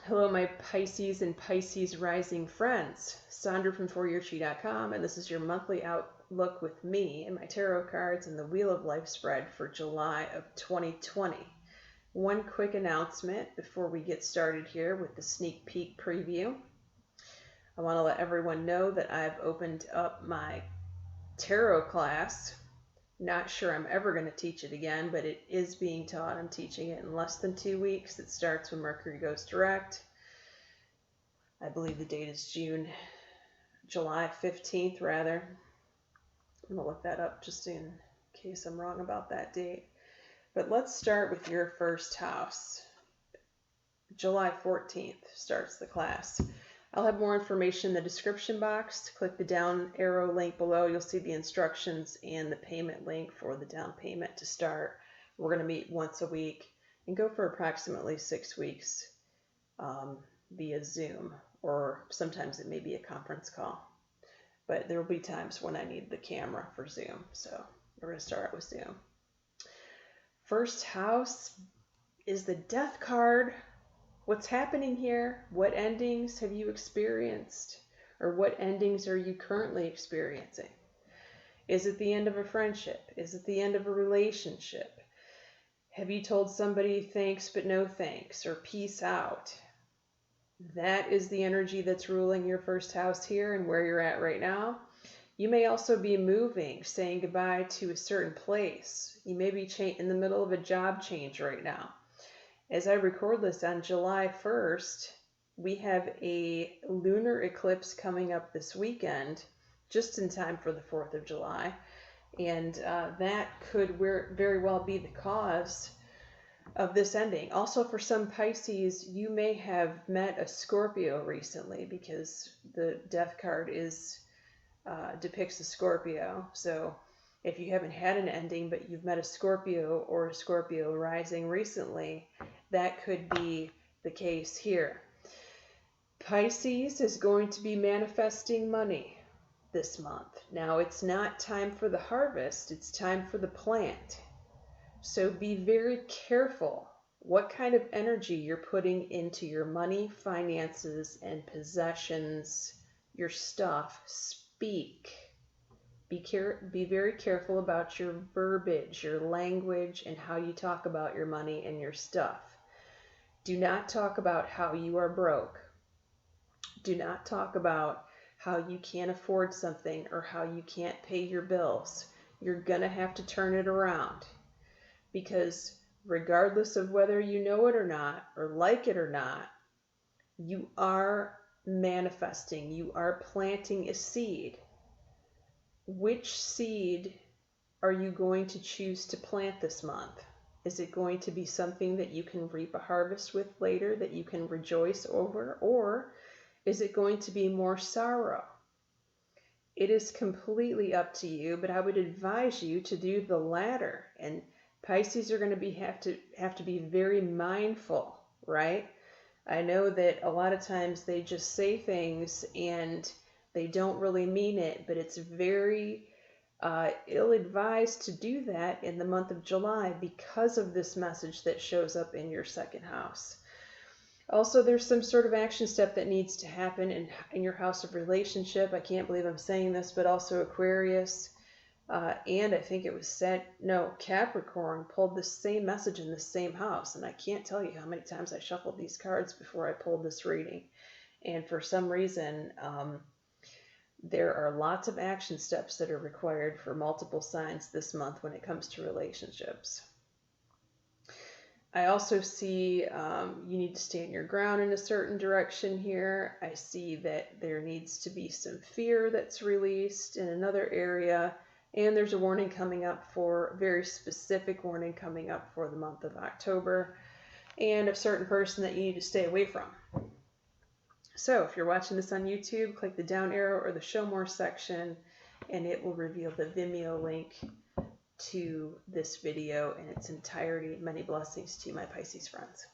Hello, my Pisces and Pisces rising friends. Sandra from ForYourChi.com, and this is your monthly outlook with me and my tarot cards and the Wheel of Life spread for July of 2020. One quick announcement before we get started here with the sneak peek preview. I want to let everyone know that I've opened up my tarot class. Not sure I'm ever going to teach it again, but it is being taught. I'm teaching it in less than 2 weeks. It starts when Mercury goes direct. I believe the date is July 15th, rather. I'm going to look that up just in case I'm wrong about that date. But let's start with your first house. July 14th starts the class. I'll have more information in the description box. Click the down arrow link below. You'll see the instructions and the payment link for the down payment to start. We're going to meet once a week and go for approximately 6 weeks via Zoom, or sometimes it may be a conference call. But there will be times when I need the camera for Zoom, so we're going to start out with Zoom. First house is the Death card. What's happening here? What endings have you experienced? Or what endings are you currently experiencing? Is it the end of a friendship? Is it the end of a relationship? Have you told somebody thanks but no thanks, or peace out? That is the energy that's ruling your first house here and where you're at right now. You may also be moving, saying goodbye to a certain place. You may be in the middle of a job change right now. As I record this on July 1st, we have a lunar eclipse coming up this weekend, just in time for the 4th of July. And that could very well be the cause of this ending. Also, for some Pisces, you may have met a Scorpio recently, because the Death card depicts a Scorpio. So if you haven't had an ending, but you've met a Scorpio or a Scorpio rising recently, that could be the case here. Pisces is going to be manifesting money this month. Now, it's not time for the harvest, it's time for the plant. So be very careful what kind of energy you're putting into your money, finances, and possessions, your stuff. Speak. Be very careful about your verbiage, your language, and how you talk about your money and your stuff. Do not talk about how you are broke. Do not talk about how you can't afford something or how you can't pay your bills. You're going to have to turn it around, because regardless of whether you know it or not, or like it or not, you are manifesting. You are planting a seed. Which seed are you going to choose to plant this month? Is it going to be something that you can reap a harvest with later, that you can rejoice over? Or is it going to be more sorrow? It is completely up to you, but I would advise you to do the latter. And Pisces are going to have to be very mindful, right? I know that a lot of times they just say things and they don't really mean it, but it's very ill-advised to do that in the month of July because of this message that shows up in your second house. Also, there's some sort of action step that needs to happen in your house of relationship. I can't believe I'm saying this, but also Aquarius. And I think it was Capricorn pulled the same message in the same house. And I can't tell you how many times I shuffled these cards before I pulled this reading. And for some reason, there are lots of action steps that are required for multiple signs this month when it comes to relationships. I also see you need to stand your ground in a certain direction here. I see that there needs to be some fear that's released in another area. And there's a warning coming up a very specific warning coming up for the month of October, and a certain person that you need to stay away from. So if you're watching this on YouTube, click the down arrow or the show more section, and it will reveal the Vimeo link to this video in its entirety. Many blessings to you, my Pisces friends.